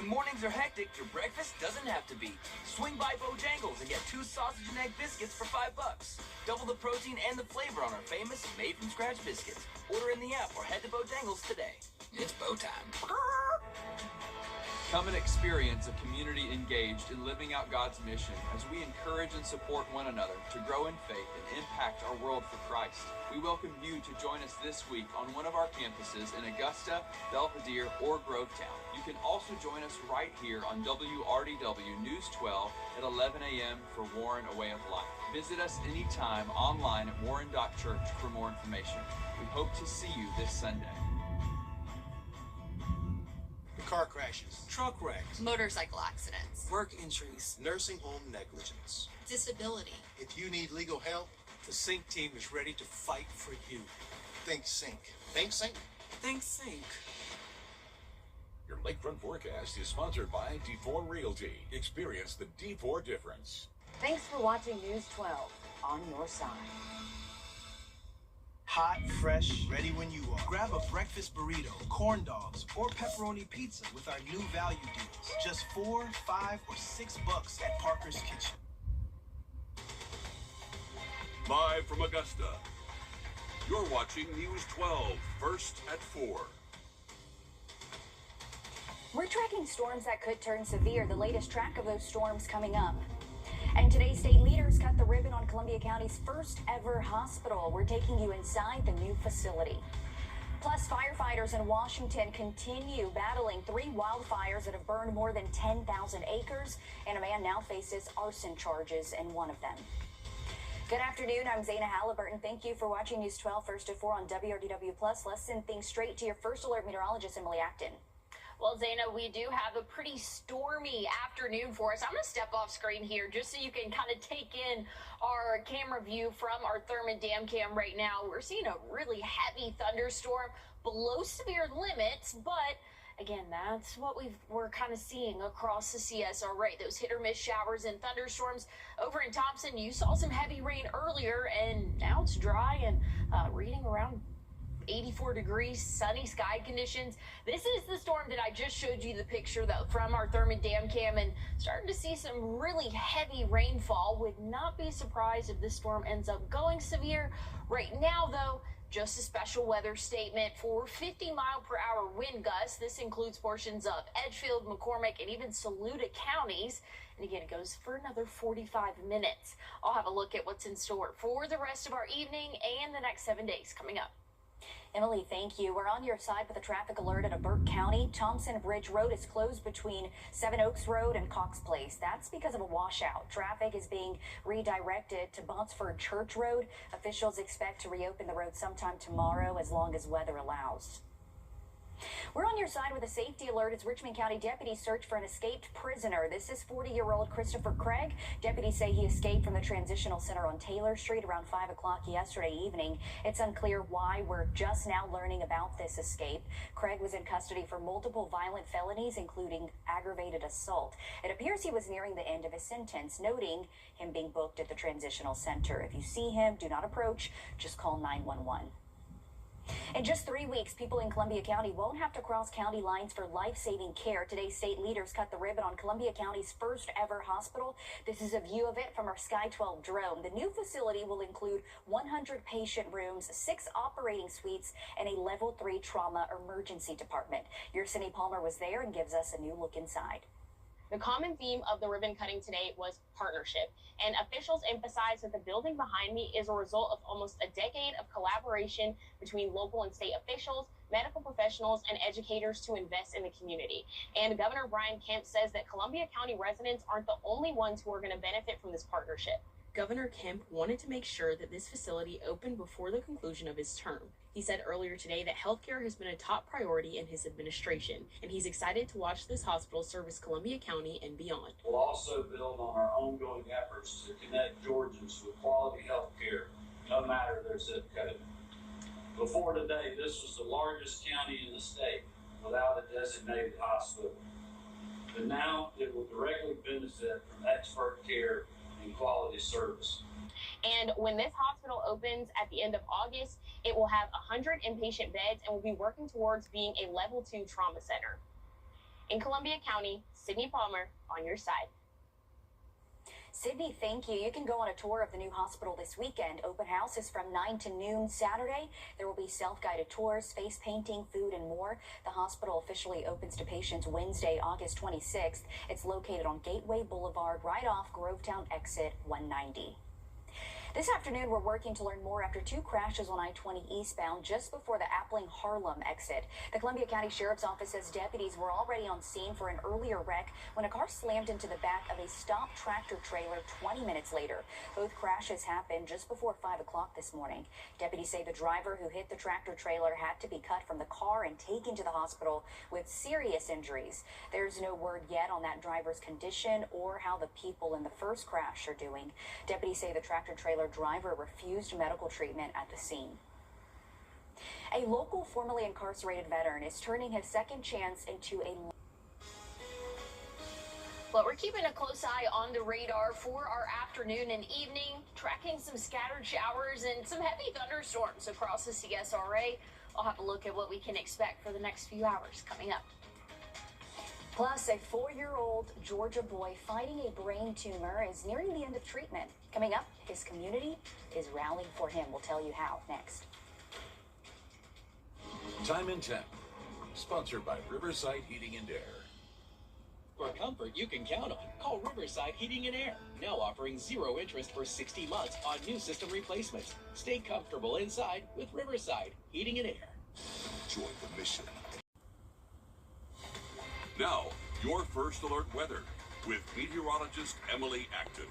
mornings are hectic, your breakfast doesn't have to be. Swing by Bojangles and get 2 sausage and egg biscuits for $5. Double the protein and the flavor on our famous made-from-scratch biscuits. Order in the app or head to Bojangles today. It's Bo time. Come and experience a community engaged in living out God's mission as we encourage and support one another to grow in faith and impact our world for Christ. We welcome you to join us this week on one of our campuses in Augusta, Belvedere, or Grovetown. You can also join us right here on WRDW News 12 at 11 a.m. for Warren A Way of Life. Visit us anytime online at warren.church for more information. We hope to see you this Sunday. Car crashes, truck wrecks, motorcycle accidents, work injuries, nursing home negligence, disability. If you need legal help, the Sync team is ready to fight for you. Think Sync. Think Sync. Think Sync. Your lakefront forecast is sponsored by D4 Realty. Experience the D4 difference. Thanks for watching News 12 on your side. Hot, fresh, ready when you are. Grab a breakfast burrito, corn dogs, or pepperoni pizza with our new value deals. Just $4, $5, or $6 at Parker's Kitchen. Live from Augusta, you're watching News 12, first at 4. We're tracking storms that could turn severe. The latest track of those storms coming up. And today's state leaders cut the ribbon on Columbia County's first ever hospital. We're taking you inside the new facility. Plus, firefighters in Washington continue battling 3 wildfires that have burned more than 10,000 acres, and a man now faces arson charges in one of them. Good afternoon, I'm Zaina Halliburton. Thank you for watching News 12 first at 4 on WRDW+. Let's send things straight to your first alert meteorologist, Emily Acton. Well, Zaina, we do have a pretty stormy afternoon for us. I'm going to step off screen here just so you can kind of take in our camera view from our Thurman Dam cam right now. We're seeing a really heavy thunderstorm below severe limits, but again, that's what we're kind of seeing across the CSR, right? Those hit or miss showers and thunderstorms. Over in Thompson, you saw some heavy rain earlier, and now it's dry and reading around 84 degrees, sunny sky conditions. This is the storm that I just showed you the picture from our Thurman Dam cam, and starting to see some really heavy rainfall. Would not be surprised if this storm ends up going severe. Right now, though, just a special weather statement for 50-mile-per-hour wind gusts. This includes portions of Edgefield, McCormick, and even Saluda counties. And again, it goes for another 45 minutes. I'll have a look at what's in store for the rest of our evening and the next 7 days coming up. Emily, thank you. We're on your side with a traffic alert at Burke County. Thompson Bridge Road is closed between Seven Oaks Road and Cox Place. That's because of a washout. Traffic is being redirected to Botsford Church Road. Officials expect to reopen the road sometime tomorrow as long as weather allows. We're on your side with a safety alert as Richmond County deputies search for an escaped prisoner. This is 40-year-old Christopher Craig. Deputies say he escaped from the transitional center on Taylor Street around 5 o'clock yesterday evening. It's unclear why. We're just now learning about this escape. Craig was in custody for multiple violent felonies, including aggravated assault. It appears he was nearing the end of his sentence, noting him being booked at the transitional center. If you see him, do not approach. Just call 911. In just 3 weeks, people in Columbia County won't have to cross county lines for life-saving care. Today, state leaders cut the ribbon on Columbia County's first ever hospital. This is a view of it from our Sky 12 drone. The new facility will include 100 patient rooms, 6 operating suites, and a level 3 trauma emergency department. Your Cindy Palmer was there and gives us a new look inside. The common theme of the ribbon cutting today was partnership, and officials emphasized that the building behind me is a result of almost a decade of collaboration between local and state officials, medical professionals, and educators to invest in the community. And Governor Brian Kemp says that Columbia County residents aren't the only ones who are going to benefit from this partnership. Governor Kemp wanted to make sure that this facility opened before the conclusion of his term. He said earlier today that healthcare has been a top priority in his administration, and he's excited to watch this hospital service Columbia County and beyond. We'll also build on our ongoing efforts to connect Georgians with quality health care, no matter their zip code. Before today, this was the largest county in the state without a designated hospital. But now it will directly benefit from expert care and quality service. And when this hospital opens at the end of August, it will have 100 inpatient beds and will be working towards being a level 2 trauma center. In Columbia County, Sydney Palmer on your side. Sydney, thank you. You can go on a tour of the new hospital this weekend. Open house is from 9 to noon Saturday. There will be self-guided tours, face painting, food, and more. The hospital officially opens to patients Wednesday, August 26th. It's located on Gateway Boulevard, right off Grovetown exit 190. This afternoon, we're working to learn more after two crashes on I-20 eastbound just before the Appling-Harlem exit. The Columbia County Sheriff's Office says deputies were already on scene for an earlier wreck when a car slammed into the back of a stopped tractor trailer 20 minutes later. Both crashes happened just before 5 o'clock this morning. Deputies say the driver who hit the tractor trailer had to be cut from the car and taken to the hospital with serious injuries. There's no word yet on that driver's condition or how the people in the first crash are doing. Deputies say the tractor trailer driver refused medical treatment at the scene. A local formerly incarcerated veteran is turning his second chance into a... Well, we're keeping a close eye on the radar for our afternoon and evening, tracking some scattered showers and some heavy thunderstorms across the CSRA. I'll have a look at what we can expect for the next few hours coming up. Plus, a 4-year-old Georgia boy fighting a brain tumor is nearing the end of treatment. Coming up, his community is rallying for him. We'll tell you how next. Time and Temp, sponsored by Riverside Heating and Air. For comfort you can count on, call Riverside Heating and Air. Now offering 0 interest for 60 months on new system replacements. Stay comfortable inside with Riverside Heating and Air. Join the mission. Now, your first alert weather with meteorologist Emily Acton.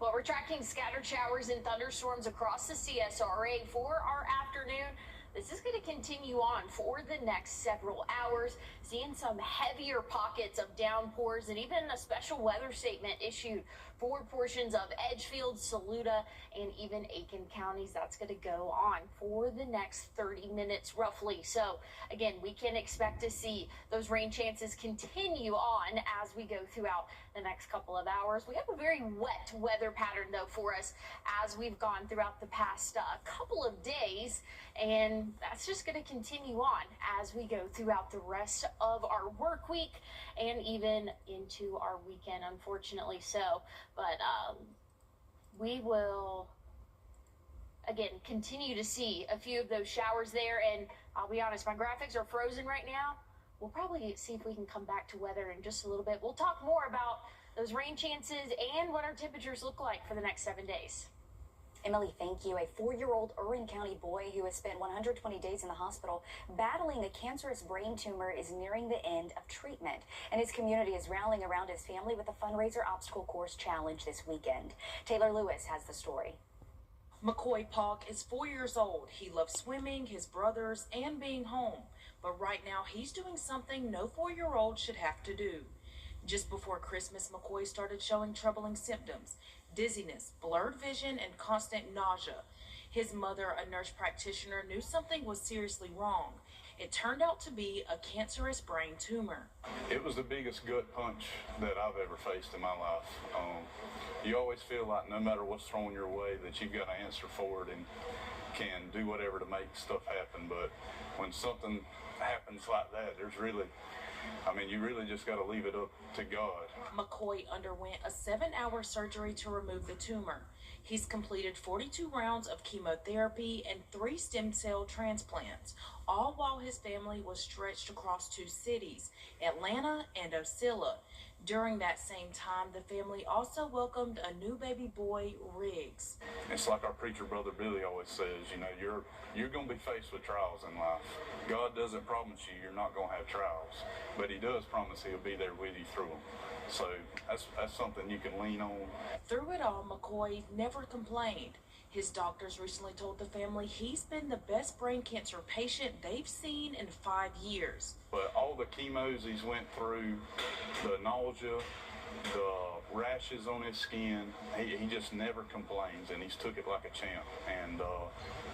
Well, we're tracking scattered showers and thunderstorms across the CSRA for our afternoon. This is going to continue on for the next several hours, seeing some heavier pockets of downpours and even a special weather statement issued for portions of Edgefield, Saluda, and even Aiken counties. That's going to go on for the next 30 minutes roughly. So again, we can expect to see those rain chances continue on as we go throughout the next couple of hours. We have a very wet weather pattern though for us as we've gone throughout the past couple of days, and that's just going to continue on as we go throughout the rest of our work week and even into our weekend, unfortunately so. But we will, again, continue to see a few of those showers there. And I'll be honest, my graphics are frozen right now. We'll probably see if we can come back to weather in just a little bit. We'll talk more about those rain chances and what our temperatures look like for the next 7 days. Emily, thank you. A 4-year-old Irwin County boy who has spent 120 days in the hospital battling a cancerous brain tumor is nearing the end of treatment. And his community is rallying around his family with a fundraiser obstacle course challenge this weekend. Taylor Lewis has the story. McCoy Park is 4 years old. He loves swimming, his brothers, and being home. But right now, he's doing something no 4-year-old should have to do. Just before Christmas, McCoy started showing troubling symptoms: dizziness, blurred vision, and constant nausea. His mother, a nurse practitioner, knew something was seriously wrong. It turned out to be a cancerous brain tumor. It was the biggest gut punch that I've ever faced in my life. You always feel like no matter what's thrown your way that you've got to answer for it and can do whatever to make stuff happen. But when something happens like that, you really just got to leave it up to God. McCoy underwent a 7-hour surgery to remove the tumor. He's completed 42 rounds of chemotherapy and 3 stem cell transplants, all while his family was stretched across 2 cities, Atlanta and Osceola. During that same time, the family also welcomed a new baby boy, Riggs. It's like our preacher brother Billy always says, you're going to be faced with trials in life. God doesn't promise you're not going to have trials, but he does promise he'll be there with you through them. So that's something you can lean on. Through it all, McCoy never complained. His doctors recently told the family he's been the best brain cancer patient they've seen in 5 years. But all the chemos he's went through, the nausea, the rashes on his skin, he just never complains, and he's took it like a champ. And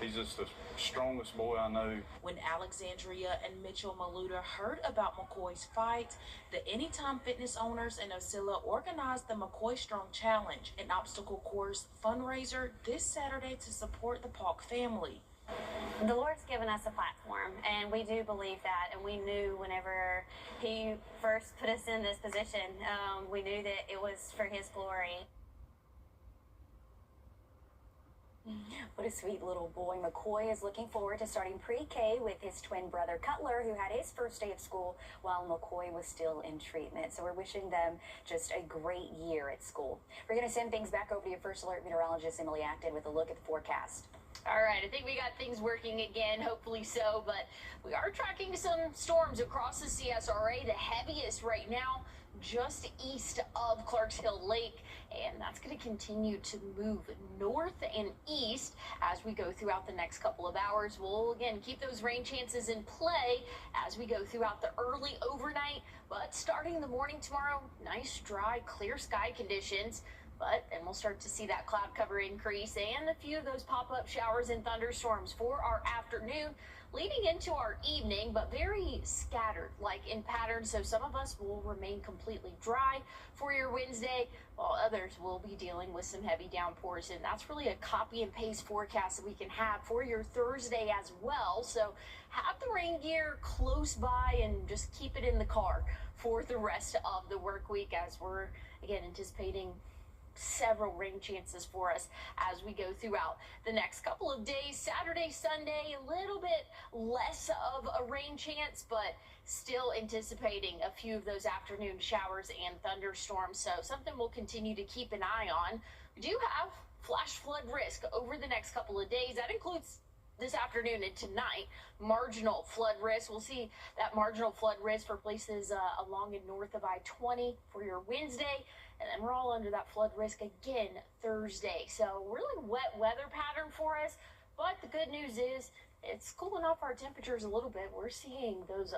he's just the strongest boy I know. When Alexandria and Mitchell Maluda heard about McCoy's fight, the Anytime Fitness owners in Osceola organized the McCoy Strong Challenge, an obstacle course fundraiser this Saturday to support the Park family. The Lord's given us a platform, and we do believe that, and we knew whenever He first put us in this position, we knew that it was for His glory. What a sweet little boy. McCoy is looking forward to starting pre-K with his twin brother Cutler, who had his first day of school while McCoy was still in treatment. So we're wishing them just a great year at school. We're going to send things back over to your First Alert meteorologist, Emily Acton, with a look at the forecast. All right, I think we got things working again, hopefully so, but we are tracking some storms across the CSRA, the heaviest right now just east of Clarksville Lake, and that's going to continue to move north and east as we go throughout the next couple of hours. We'll again keep those rain chances in play as we go throughout the early overnight, but starting the morning tomorrow, nice dry clear sky conditions. But then we'll start to see that cloud cover increase and a few of those pop-up showers and thunderstorms for our afternoon, leading into our evening, but very scattered, like in patterns. So some of us will remain completely dry for your Wednesday, while others will be dealing with some heavy downpours. And that's really a copy and paste forecast that we can have for your Thursday as well. So have the rain gear close by and just keep it in the car for the rest of the work week, as we're again anticipating several rain chances for us as we go throughout the next couple of days. Saturday, Sunday, a little bit less of a rain chance, but still anticipating a few of those afternoon showers and thunderstorms. So something we'll continue to keep an eye on. We do have flash flood risk over the next couple of days. That includes this afternoon and tonight. Marginal flood risk. We'll see that marginal flood risk for places along and north of I-20 for your Wednesday. And then we're all under that flood risk again Thursday. So really wet weather pattern for us. But the good news is it's cooling off our temperatures a little bit. We're seeing those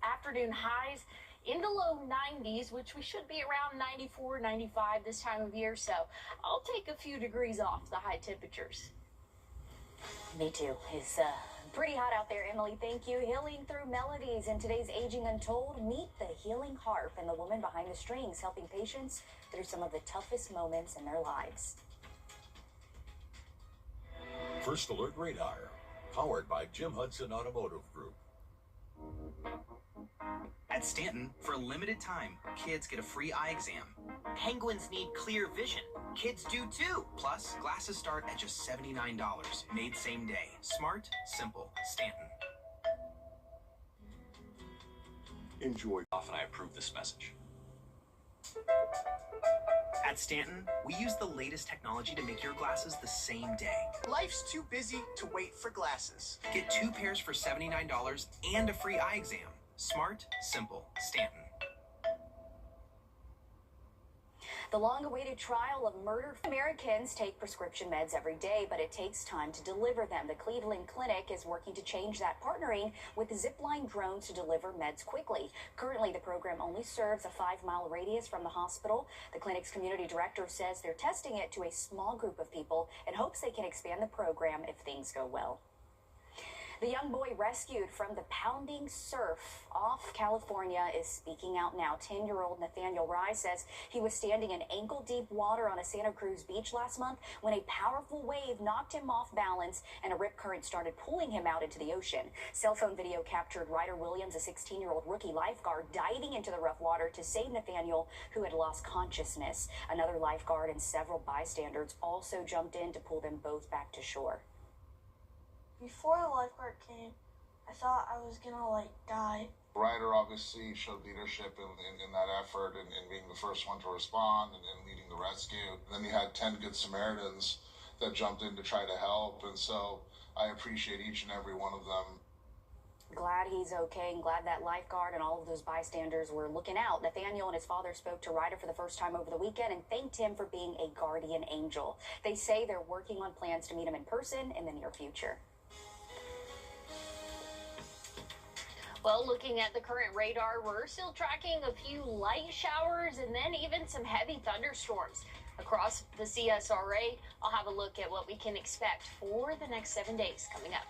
afternoon highs in the low 90s, which we should be around 94, 95 this time of year. So I'll take a few degrees off the high temperatures. Me too. It's pretty hot out there, Emily. Thank you. Healing through melodies in today's Aging Untold. Meet the healing harp and the woman behind the strings, helping patients through some of the toughest moments in their lives. First Alert Radar, powered by Jim Hudson Automotive Group. At Stanton, for a limited time, kids get a free eye exam. Penguins need clear vision. Kids do too. Plus, glasses start at just $79. Made same day. Smart, simple. Stanton. Enjoy. Often I approve this message. At Stanton, we use the latest technology to make your glasses the same day. Life's too busy to wait for glasses. Get 2 pairs for $79 and a free eye exam. Smart, simple. Stanton. The long-awaited trial of murder. Americans take prescription meds every day, but it takes time to deliver them. The Cleveland Clinic is working to change that, partnering with Zipline drones to deliver meds quickly. Currently, the program only serves a 5-mile radius from the hospital. The clinic's community director says they're testing it to a small group of people and hopes they can expand the program if things go well. The young boy rescued from the pounding surf off California is speaking out now. 10-year-old Nathaniel Rye says he was standing in ankle-deep water on a Santa Cruz beach last month when a powerful wave knocked him off balance and a rip current started pulling him out into the ocean. Cell phone video captured Ryder Williams, a 16-year-old rookie lifeguard, diving into the rough water to save Nathaniel, who had lost consciousness. Another lifeguard and several bystanders also jumped in to pull them both back to shore. Before the lifeguard came, I thought I was gonna die. Ryder obviously showed leadership in that effort and being the first one to respond and leading the rescue. And then you had 10 good Samaritans that jumped in to try to help, and so I appreciate each and every one of them. Glad he's okay and glad that lifeguard and all of those bystanders were looking out. Nathaniel and his father spoke to Ryder for the first time over the weekend and thanked him for being a guardian angel. They say they're working on plans to meet him in person in the near future. Well, looking at the current radar, we're still tracking a few light showers and then even some heavy thunderstorms across the CSRA. I'll have a look at what we can expect for the next 7 days coming up.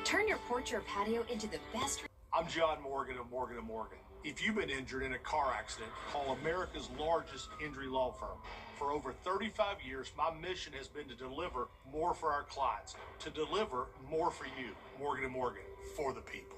Turn your porch or patio into the best. I'm John Morgan of Morgan & Morgan. If you've been injured in a car accident, call America's largest injury law firm. For over 35 years, my mission has been to deliver more for our clients, to deliver more for you. Morgan & Morgan, for the people.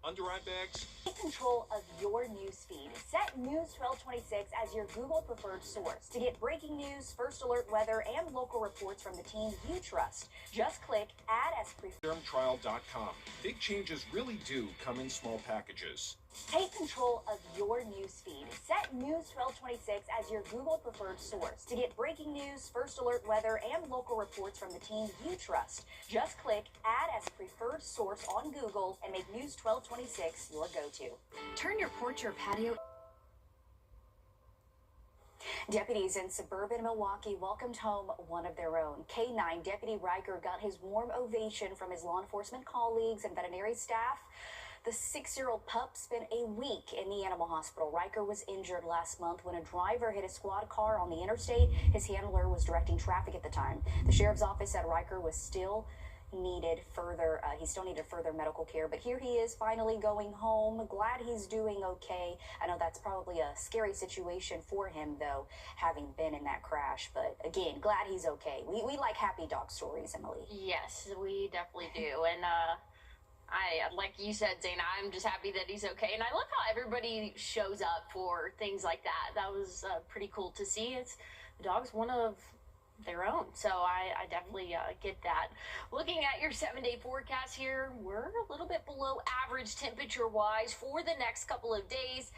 Under eye bags. Take control of your news feed. Set News 1226 as your Google preferred source to get breaking news, first alert weather, and local reports from the team you trust. Just click Add as preferred. Termtrial.com. Big changes really do come in small packages. Take control of your news feed. Set News 1226 as your Google preferred source to get breaking news, first alert weather, and local reports from the team you trust. Just click Add as preferred source on Google and make News 1226 your go-to. Turn your porch or patio. Deputies in suburban Milwaukee welcomed home one of their own. K-9 Deputy Riker got his warm ovation from his law enforcement colleagues and veterinary staff. The 6-year-old pup spent a week in the animal hospital. Riker was injured last month when a driver hit a squad car on the interstate. His handler was directing traffic at the time. The sheriff's office said Riker was still needed further medical care, but here he is finally going home. Glad he's doing okay. I know that's probably a scary situation for him, though, having been in that crash, but again, glad he's okay. We like happy dog stories, Emily. Yes, we definitely do. And like you said, Zayna, I'm just happy that he's okay. And I love how everybody shows up for things like that. That was pretty cool to see. The dog's one of their own. So I definitely get that. Looking at your 7-day forecast here, we're a little bit below average temperature-wise for the next couple of days.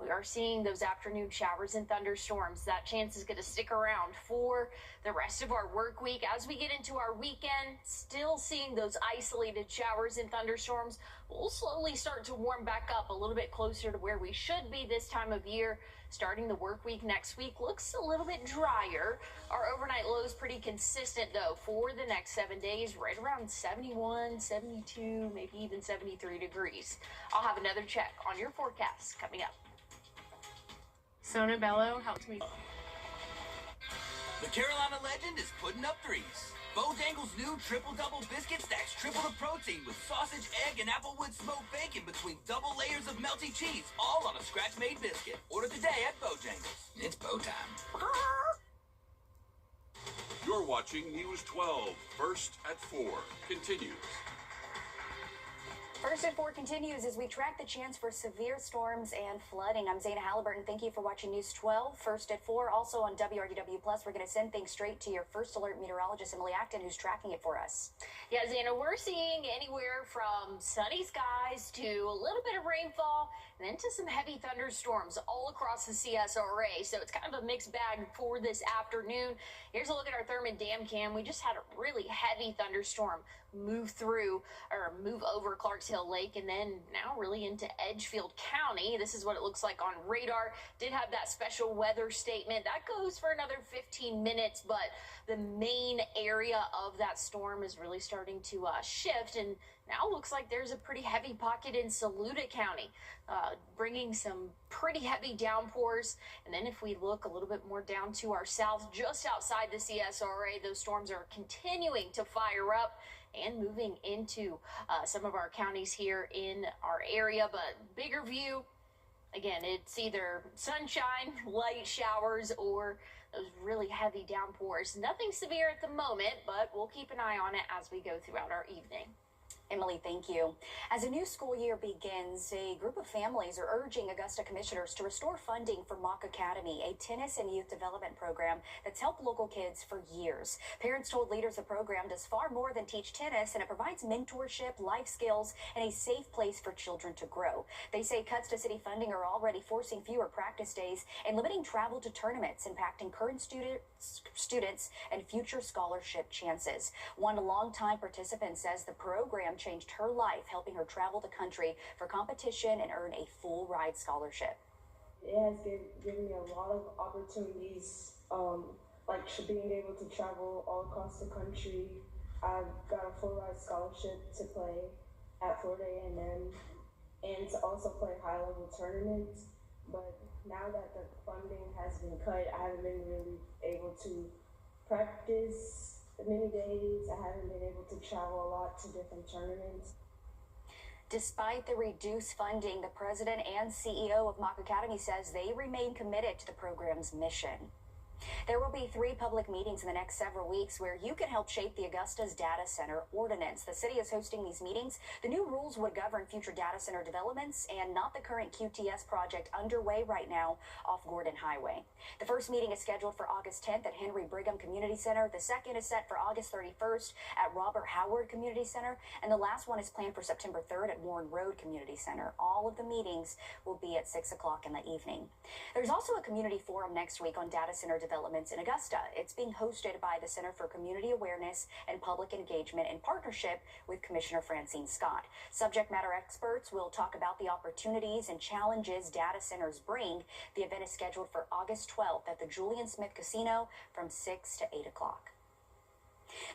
We are seeing those afternoon showers and thunderstorms. That chance is going to stick around for the rest of our work week. As we get into our weekend, still seeing those isolated showers and thunderstorms. We'll slowly start to warm back up a little bit closer to where we should be this time of year. Starting the work week next week looks a little bit drier. Our overnight low is pretty consistent, though, for the next 7 days, right around 71, 72, maybe even 73 degrees. I'll have another check on your forecast coming up. Sona Bello helped me. The Carolina legend is putting up threes. Bojangles' new triple-double biscuit stacks triple the protein with sausage, egg, and applewood smoked bacon between double layers of melty cheese, all on a scratch-made biscuit. Order today at Bojangles. It's bow time. You're watching News 12, First at 4. Continues. First at 4 continues as we track the chance for severe storms and flooding. I'm Zayna Halliburton. Thank you for watching News 12, First at 4. Also on WRDW+, we're going to send things straight to your First Alert meteorologist, Emily Acton, who's tracking it for us. Yeah, Zayna, we're seeing anywhere from sunny skies to a little bit of rainfall and then to some heavy thunderstorms all across the CSRA. So it's kind of a mixed bag for this afternoon. Here's a look at our Thurman Dam cam. We just had a really heavy thunderstorm move over Clarks Hill Lake and then now really into Edgefield County. This is what it looks like on radar. Did have that special weather statement. That goes for another 15 minutes, but the main area of that storm is really starting to shift, and now looks like there's a pretty heavy pocket in Saluda County, bringing some pretty heavy downpours. And then if we look a little bit more down to our south, just outside the CSRA, those storms are continuing to fire up and moving into some of our counties here in our area. But bigger view, again, it's either sunshine, light showers, or those really heavy downpours. Nothing severe at the moment, but we'll keep an eye on it as we go throughout our evening. Emily, thank you. As a new school year begins, a group of families are urging Augusta commissioners to restore funding for Mock Academy, a tennis and youth development program that's helped local kids for years. Parents told leaders the program does far more than teach tennis, and it provides mentorship, life skills, and a safe place for children to grow. They say cuts to city funding are already forcing fewer practice days and limiting travel to tournaments, impacting current students and future scholarship chances. One longtime participant says the program changed her life, helping her travel the country for competition and earn a full ride scholarship. It has given me a lot of opportunities, like being able to travel all across the country. I got a full ride scholarship to play at Florida A&M and to also play high level tournaments. But now that the funding has been cut, I haven't been really able to practice many days. I haven't been able to travel a lot to different tournaments. Despite the reduced funding, the president and CEO of Mock Academy says they remain committed to the program's mission. There will be 3 public meetings in the next several weeks where you can help shape the Augusta's data center ordinance. The city is hosting these meetings. The new rules would govern future data center developments and not the current QTS project underway right now off Gordon Highway. The first meeting is scheduled for August 10th at Henry Brigham Community Center. The second is set for August 31st at Robert Howard Community Center. And the last one is planned for September 3rd at Warren Road Community Center. All of the meetings will be at 6 o'clock in the evening. There's also a community forum next week on data center developments in Augusta. It's being hosted by the Center for Community Awareness and Public Engagement in partnership with Commissioner Francine Scott. Subject matter experts will talk about the opportunities and challenges data centers bring. The event is scheduled for August 12th at the Julian Smith Casino from 6 to 8 o'clock.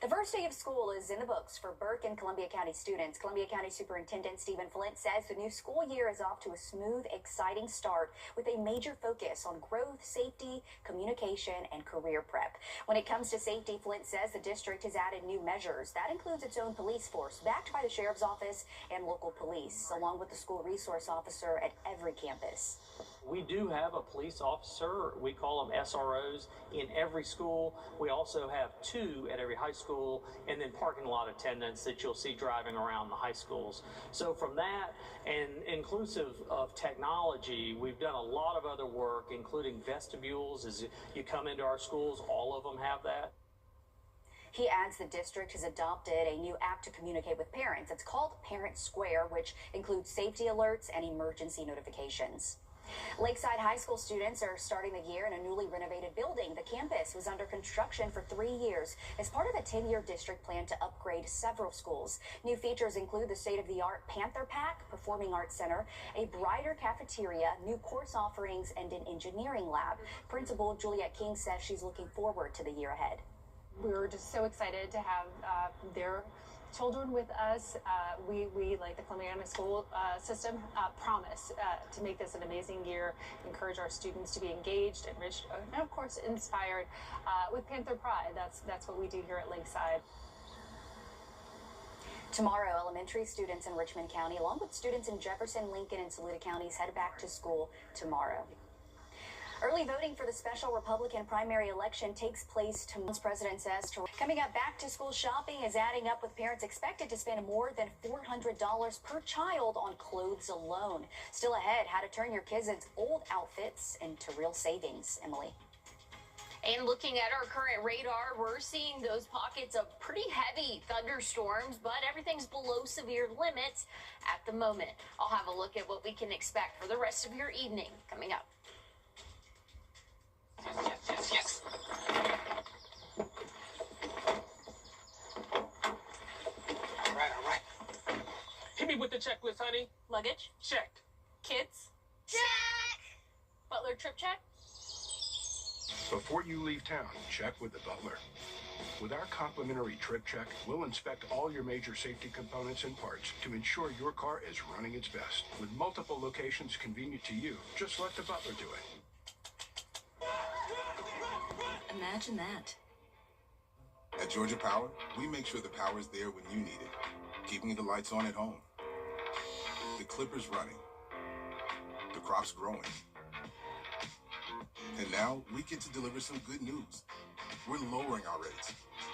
The first day of school is in the books for Burke and Columbia County students. Columbia County Superintendent Stephen Flint says the new school year is off to a smooth, exciting start with a major focus on growth, safety, communication, and career prep. When it comes to safety, Flint says the district has added new measures. That includes its own police force, backed by the sheriff's office and local police, along with the school resource officer at every campus. We do have a police officer, we call them SROs, in every school. We also have 2 at every high school, and then parking lot attendants that you'll see driving around the high schools. So from that, and inclusive of technology, we've done a lot of other work, including vestibules. As you come into our schools, all of them have that. He adds the district has adopted a new app to communicate with parents. It's called Parent Square, which includes safety alerts and emergency notifications. Lakeside High School students are starting the year in a newly renovated building. The campus was under construction for 3 years as part of a 10-year district plan to upgrade several schools. New features include the state-of-the-art Panther Pack, Performing Arts Center, a brighter cafeteria, new course offerings, and an engineering lab. Principal Juliette King says she's looking forward to the year ahead. We were just so excited to have their children with us. We like the Columbia County school system, promise to make this an amazing year, encourage our students to be engaged, enriched, and of course inspired with Panther Pride. That's what we do here at Lakeside. Tomorrow, elementary students in Richmond County, along with students in Jefferson, Lincoln, and Saluda counties, head back to school tomorrow. Early voting for the special Republican primary election takes place tomorrow. The president says coming up, back to school shopping is adding up, with parents expected to spend more than $400 per child on clothes alone. Still ahead, how to turn your kids' old outfits into real savings. Emily. And looking at our current radar, we're seeing those pockets of pretty heavy thunderstorms, but everything's below severe limits at the moment. I'll have a look at what we can expect for the rest of your evening coming up. Yes. All right. Hit me with the checklist, honey. Luggage? Check. Kids? Check! Butler trip check? Before you leave town, check with the butler. With our complimentary trip check, we'll inspect all your major safety components and parts to ensure your car is running its best. With multiple locations convenient to you, just let the butler do it. Imagine that. At Georgia Power, we make sure the power is there when you need it, keeping the lights on at home, the clippers running, the crops growing. And now we get to deliver some good news. We're lowering our rates,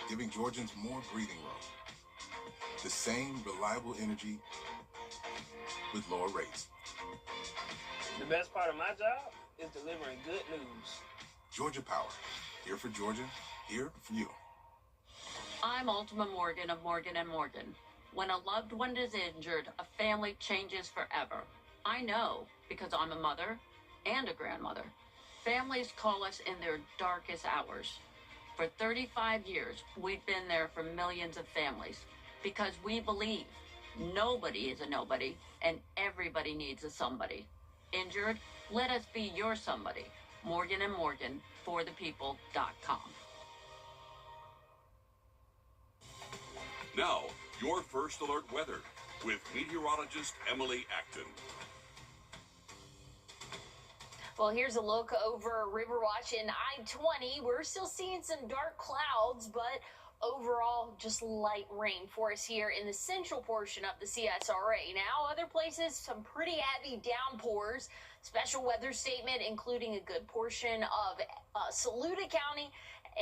giving Georgians more breathing room. The same reliable energy with lower rates. The best part of my job is delivering good news. Georgia Power. Here for Georgia, here for you. I'm Ultima Morgan of Morgan & Morgan. When a loved one is injured, a family changes forever. I know because I'm a mother and a grandmother. Families call us in their darkest hours. For 35 years, we've been there for millions of families because we believe nobody is a nobody and everybody needs a somebody. Injured? Let us be your somebody. Morgan & Morgan, forthepeople.com. Now, your first alert weather with meteorologist Emily Acton. Well, here's a look over Riverwatch and I-20. We're still seeing some dark clouds, but overall, just light rain for us here in the central portion of the CSRA. Now, other places, some pretty heavy downpours. Special weather statement, including a good portion of Saluda County,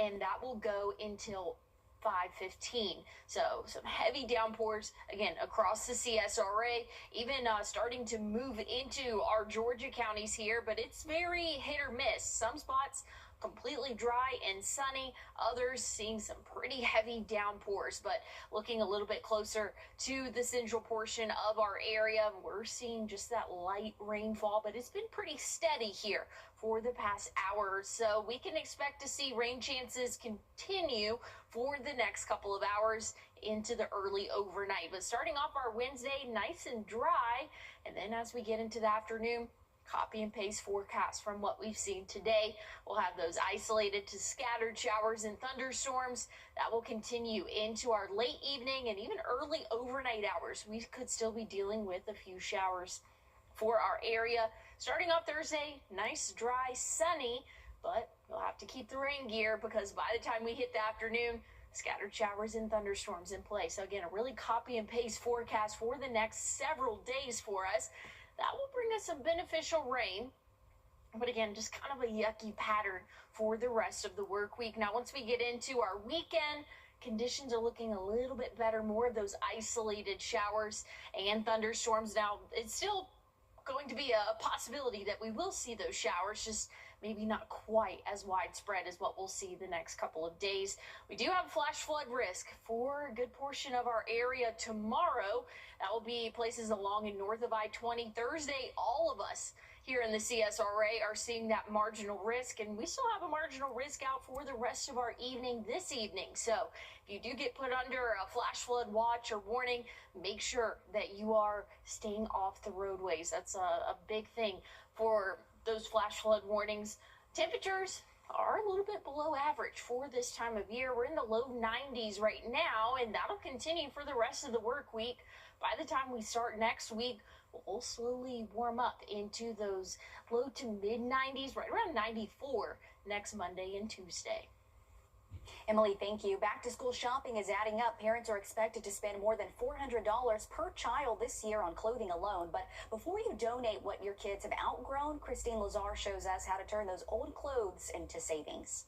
and that will go until 5:15. So some heavy downpours again across the CSRA, even starting to move into our Georgia counties here, but it's very hit or miss. Some spots completely dry and sunny, others seeing some pretty heavy downpours. But looking a little bit closer to the central portion of our area, we're seeing just that light rainfall, but it's been pretty steady here for the past hour or so. We can expect to see rain chances continue for the next couple of hours into the early overnight. But starting off our Wednesday, nice and dry, and then as we get into the afternoon, copy and paste forecast from what we've seen today. We'll have those isolated to scattered showers and thunderstorms that will continue into our late evening and even early overnight hours. We could still be dealing with a few showers for our area. Starting off Thursday, nice, dry, sunny, but you'll have to keep the rain gear because by the time we hit the afternoon, scattered showers and thunderstorms in place. So again, a really copy and paste forecast for the next several days for us. That will bring us some beneficial rain, but again, just kind of a yucky pattern for the rest of the work week. Now, once we get into our weekend, conditions are looking a little bit better, more of those isolated showers and thunderstorms. Now, it's still going to be a possibility that we will see those showers, just maybe not quite as widespread as what we'll see the next couple of days. We do have flash flood risk for a good portion of our area tomorrow. That will be places along and north of I-20. Thursday, all of us here in the CSRA are seeing that marginal risk, and we still have a marginal risk out for the rest of our evening this evening. So if you do get put under a flash flood watch or warning, make sure that you are staying off the roadways. That's a big thing for those flash flood warnings. Temperatures are a little bit below average for this time of year. We're in the low 90s right now, and that'll continue for the rest of the work week. By the time we start next week, we'll slowly warm up into those low to mid 90s, right around 94 next Monday and Tuesday. Emily, thank you. Back to school shopping is adding up. Parents are expected to spend more than $400 per child this year on clothing alone. But before you donate what your kids have outgrown, Christine Lazar shows us how to turn those old clothes into savings.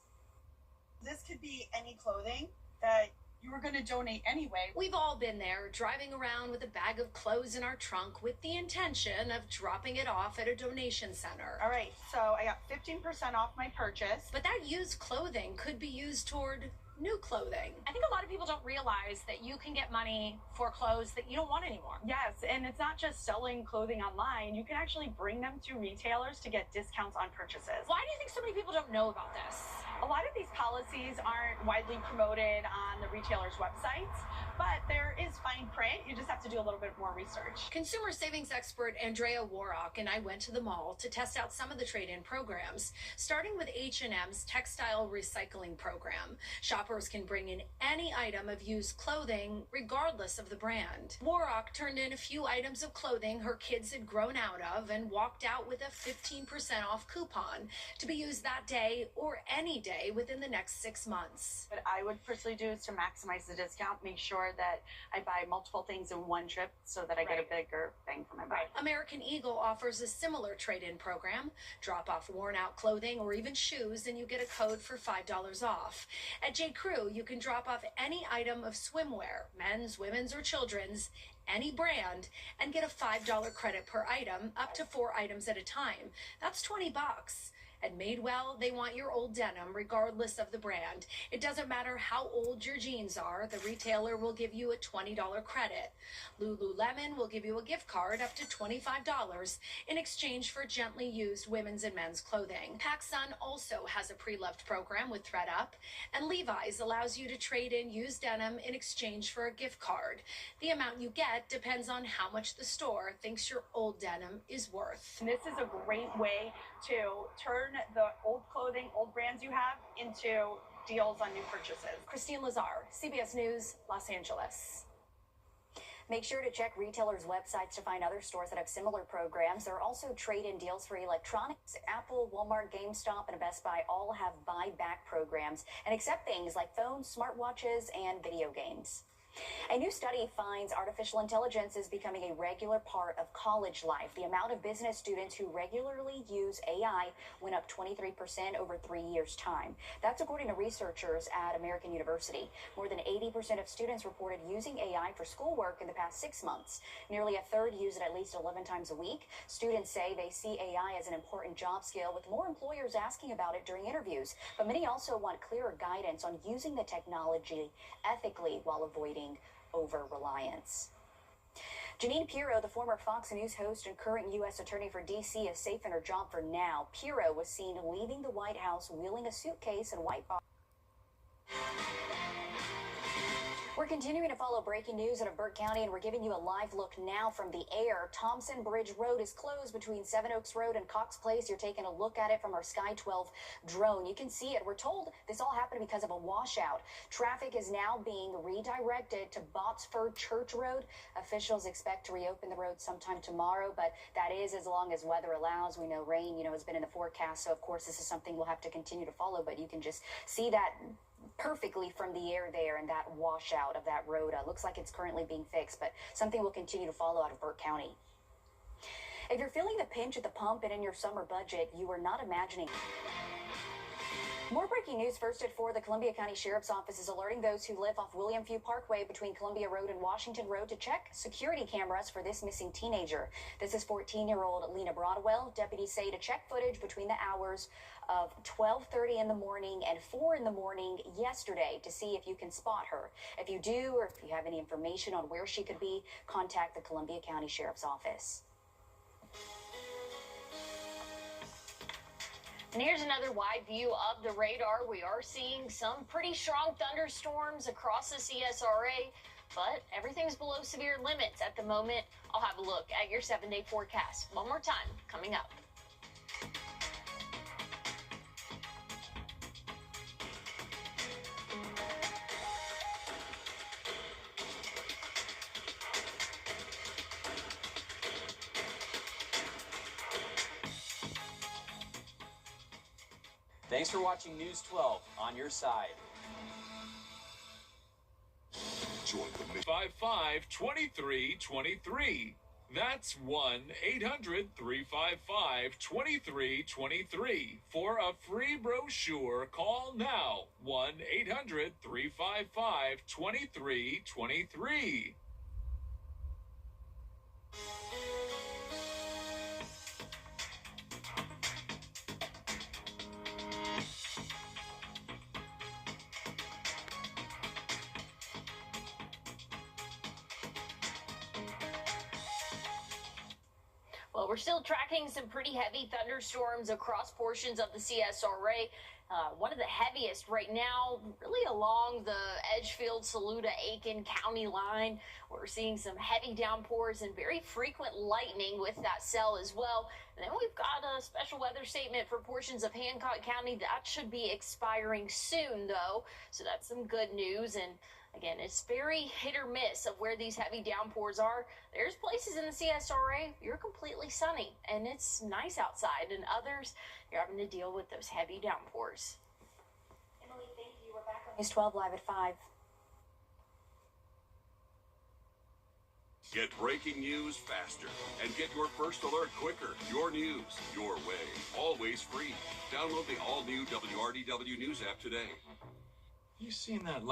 This could be any clothing that you were going to donate anyway. We've all been there, driving around with a bag of clothes in our trunk with the intention of dropping it off at a donation center. All right, so I got 15% off my purchase. But that used clothing could be used toward new clothing. I think a lot of people don't realize that you can get money for clothes that you don't want anymore. Yes, and it's not just selling clothing online. You can actually bring them to retailers to get discounts on purchases. Why do you think so many people don't know about this? A lot of these policies aren't widely promoted on the retailers' websites, but there is fine print. You just have to do a little bit more research. Consumer savings expert Andrea Warrock and I went to the mall to test out some of the trade-in programs, starting with H&M's textile recycling program. Shoppers can bring in any item of used clothing, regardless of the brand. Warrock turned in a few items of clothing her kids had grown out of and walked out with a 15% off coupon to be used that day or any day within the next 6 months. What I would personally do is to maximize the discount, make sure that I buy multiple things in one trip so that I get a bigger bang for my buck. American Eagle offers a similar trade-in program. Drop off worn-out clothing or even shoes and you get a code for $5 off. At J. Crew, you can drop off any item of swimwear, men's, women's, or children's, any brand, and get a $5 credit per item, up to 4 items at a time. That's $20. At Madewell, they want your old denim regardless of the brand. It doesn't matter how old your jeans are, the retailer will give you a $20 credit. Lululemon will give you a gift card up to $25 in exchange for gently used women's and men's clothing. PacSun also has a pre-loved program with ThredUp, and Levi's allows you to trade in used denim in exchange for a gift card. The amount you get depends on how much the store thinks your old denim is worth. And this is a great way to turn the old clothing, old brands you have into deals on new purchases. Christine Lazar, CBS News, Los Angeles. Make sure to check retailers' websites to find other stores that have similar programs. There are also trade-in deals for electronics. Apple, Walmart, GameStop, and Best Buy all have buy-back programs and accept things like phones, smartwatches, and video games. A new study finds artificial intelligence is becoming a regular part of college life. The amount of business students who regularly use AI went up 23% over 3 years' time. That's according to researchers at American University. More than 80% of students reported using AI for schoolwork in the past 6 months. Nearly a third use it at least 11 times a week. Students say they see AI as an important job skill, with more employers asking about it during interviews. But many also want clearer guidance on using the technology ethically while avoiding over-reliance. Janine Pirro, the former Fox News host and current U.S. Attorney for D.C., is safe in her job for now. Pirro was seen leaving the White House wheeling a suitcase and white box. We're continuing to follow breaking news out of Burke County, and we're giving you a live look now from the air. Thompson Bridge Road is closed between Seven Oaks Road and Cox Place. You're taking a look at it from our Sky 12 drone. You can see it. We're told this all happened because of a washout. Traffic is now being redirected to Botsford Church Road. Officials expect to reopen the road sometime tomorrow, but that is as long as weather allows. We know rain, has been in the forecast, so of course this is something we'll have to continue to follow, but you can just see that perfectly from the air there, and that washout of that road looks like it's currently being fixed, but something we'll continue to follow out of Burke County. If you're feeling the pinch at the pump and in your summer budget, you are not imagining. More breaking news first at 4. The Columbia County Sheriff's Office is alerting those who live off William Few Parkway between Columbia Road and Washington Road to check security cameras for this missing teenager. This is 14-year-old Lena Broadwell. Deputies say to check footage between the hours of 12:30 in the morning and 4 in the morning yesterday to see if you can spot her. If you do, or if you have any information on where she could be, contact the Columbia County Sheriff's Office. And here's another wide view of the radar. We are seeing some pretty strong thunderstorms across the CSRA, but everything's below severe limits at the moment. I'll have a look at your 7-day forecast one more time coming up. Thanks for watching News 12 on your side. Join the 55-23-23. That's 1-800-355-2323. For a free brochure, call now. 1-800-355-2323. Well, we're still tracking some pretty heavy thunderstorms across portions of the CSRA. One of the heaviest right now, really along the Edgefield, Saluda, Aiken County line. We're seeing some heavy downpours and very frequent lightning with that cell as well. And then we've got a special weather statement for portions of Hancock County. That should be expiring soon, though. So that's some good news. And again, it's very hit or miss of where these heavy downpours are. There's places in the CSRA, you're completely sunny and it's nice outside, and others, you're having to deal with those heavy downpours. Emily, thank you. We're back on News 12 Live at 5. Get breaking news faster and get your first alert quicker. Your news, your way, always free. Download the all-new WRDW News app today. You seen that